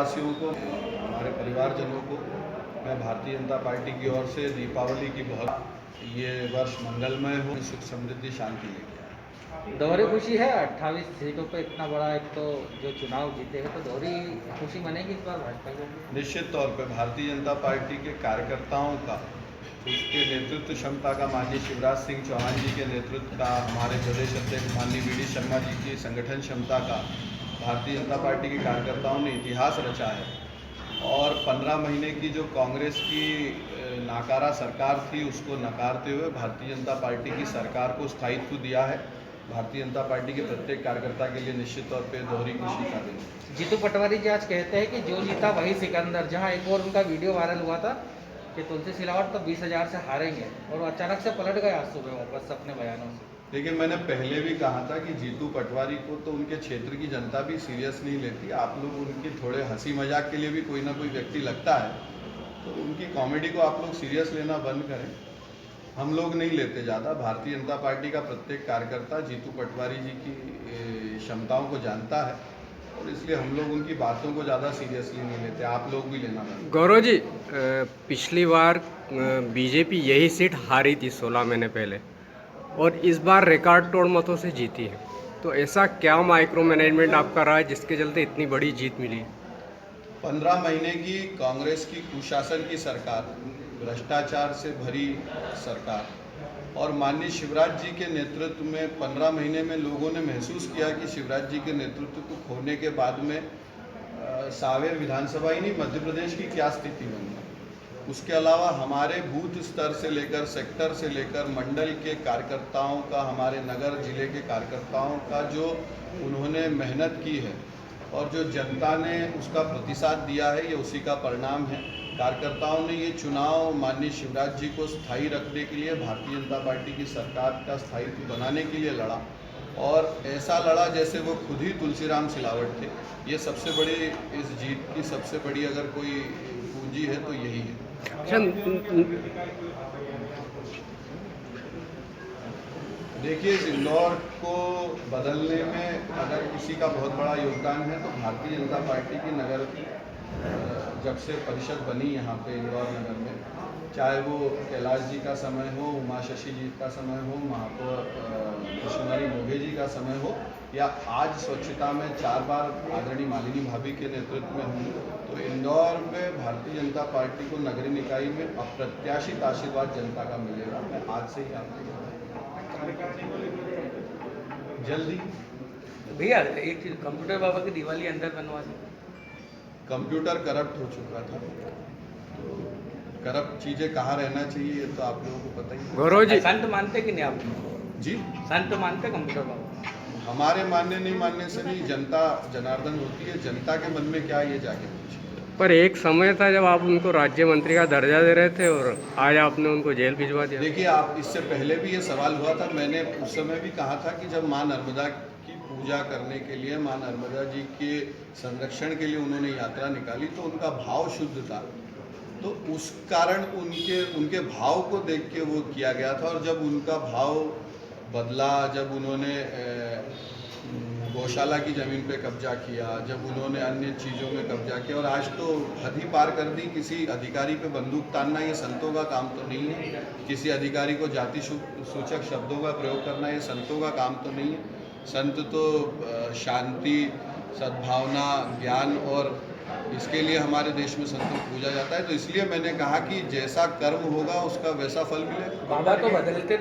देशवासियों को, हमारे परिवारजनों को मैं भारतीय जनता पार्टी की ओर से दीपावली की बहुत ये वर्ष मंगलमय हो, सुख समृद्धि शांति लेके आए। दोहरी खुशी है 28 सीटों पे इतना बड़ा एक तो जो चुनाव जीते हैं, तो दोहरी खुशी मनेगी इस बार भाजपा को? निश्चित तौर पे भारतीय जनता पार्टी के कार्यकर्ताओं का, उसके नेतृत्व क्षमता का, माननीय शिवराज सिंह चौहान जी के नेतृत्व का, हमारे प्रदेश अध्यक्ष माननीय वी डी शर्मा जी की संगठन क्षमता का, भारतीय जनता पार्टी के कार्यकर्ताओं ने इतिहास रचा है। और 15 महीने की जो कांग्रेस की नाकारा सरकार थी, उसको नकारते हुए भारतीय जनता पार्टी की सरकार को स्थायित्व दिया है। भारतीय जनता पार्टी के प्रत्येक कार्यकर्ता के लिए निश्चित तौर पे दोहरी खुशी का दिन। जीतू पटवारी जी आज कहते हैं कि जो जीता वही सिकंदर, जहां एक और उनका वीडियो वायरल हुआ था कि तुलसी सिलावट तो 20,000 से हारेंगे, और वो अचानक से पलट गए आज सुबह वापस अपने बयानों से। लेकिन मैंने पहले भी कहा था कि जीतू पटवारी को तो उनके क्षेत्र की जनता भी सीरियस नहीं लेती। आप लोग उनके थोड़े हंसी मजाक के लिए भी कोई ना कोई व्यक्ति लगता है, तो उनकी कॉमेडी को आप लोग सीरियस लेना बंद करें। हम लोग नहीं लेते ज़्यादा। भारतीय जनता पार्टी का प्रत्येक कार्यकर्ता जीतू पटवारी जी की क्षमताओं को जानता है, और इसलिए हम लोग उनकी बातों को ज़्यादा सीरियसली नहीं लेते। आप लोग भी लेना बंद। गौरव जी, पिछली बार बीजेपी यही सीट हारी थी 16 महीने पहले, और इस बार रिकॉर्ड तोड़ मतों से जीती है। तो ऐसा क्या माइक्रो मैनेजमेंट आपका रहा है जिसके चलते इतनी बड़ी जीत मिली? 15 महीने की कांग्रेस की कुशासन की सरकार, भ्रष्टाचार से भरी सरकार, और माननीय शिवराज जी के नेतृत्व में 15 महीने में लोगों ने महसूस किया कि शिवराज जी के नेतृत्व को खोने के बाद में सावेर विधानसभा ही नहीं, मध्य प्रदेश की क्या स्थिति बन गई। उसके अलावा हमारे बूथ स्तर से लेकर, सेक्टर से लेकर, मंडल के कार्यकर्ताओं का, हमारे नगर जिले के कार्यकर्ताओं का जो उन्होंने मेहनत की है और जो जनता ने उसका प्रतिसाद दिया है, ये उसी का परिणाम है। कार्यकर्ताओं ने ये चुनाव माननीय शिवराज जी को स्थायी रखने के लिए, भारतीय जनता पार्टी की सरकार का स्थायित्व बनाने के लिए लड़ा, और ऐसा लड़ा जैसे वो खुद ही तुलसीराम सिलावट थे। ये सबसे बड़ी, इस जीत की सबसे बड़ी अगर कोई पूंजी है तो यही है। देखिए, इस इंदौर को बदलने में अगर किसी का बहुत बड़ा योगदान है तो भारतीय जनता पार्टी की नगर जब से परिषद बनी यहाँ पे इंदौर नगर में, चाहे वो कैलाश जी का समय हो, उमा शशि जी का समय हो, महापौर कृष्णकुमारी मोघे जी का समय हो, या आज स्वच्छता में 4 बार आदरणीय मालिनी भाभी के नेतृत्व में हूँ, तो इंदौर में भारतीय जनता पार्टी को नगरीय निकाय में अप्रत्याशित आशीर्वाद जनता का मिलेगा। मैं आज से ही आपको जल्दी। भैया एक चीज, कंप्यूटर बाबा की दिवाली अंदर बनवा दी। कंप्यूटर करप्ट हो चुका था, तो करप्ट चीज़ें कहाँ रहना चाहिए ये तो आप लोगों को पता ही है। गौरव जी, संत मानते कि नहीं आप? जी, संत मानते कंप्यूटर बाबा? हमारे मानने नहीं मानने से नहीं, जनता जनार्दन होती है, जनता के मन में क्या है ये जाके पूछिए। पर एक समय था जब आप उनको राज्य मंत्री का दर्जा दे रहे थे, और आज आपने उनको जेल भिजवा दिया। देखिए, आप इससे पहले भी ये सवाल हुआ था, मैंने उस समय भी कहा था कि जब माँ नर्मदा की पूजा करने के लिए, माँ नर्मदा जी के संरक्षण के लिए उन्होंने यात्रा निकाली, तो उनका भाव शुद्ध था, तो उस कारण उनके भाव को देख के वो किया गया था। और जब उनका भाव बदला, जब उन्होंने गौशाला की ज़मीन पे कब्जा किया, जब उन्होंने अन्य चीज़ों में कब्जा किया, और आज तो हद ही पार कर दी। किसी अधिकारी पे बंदूक तानना ये संतों का काम तो नहीं है, किसी अधिकारी को जाति सूचक शब्दों का प्रयोग करना ये संतों का काम तो नहीं है। संत तो शांति, सद्भावना, ज्ञान, और इसके लिए हमारे देश में संतों को पूजा जाता है। तो इसलिए मैंने कहा कि जैसा कर्म होगा उसका वैसा फल मिलेगा। बाबा तो बदलते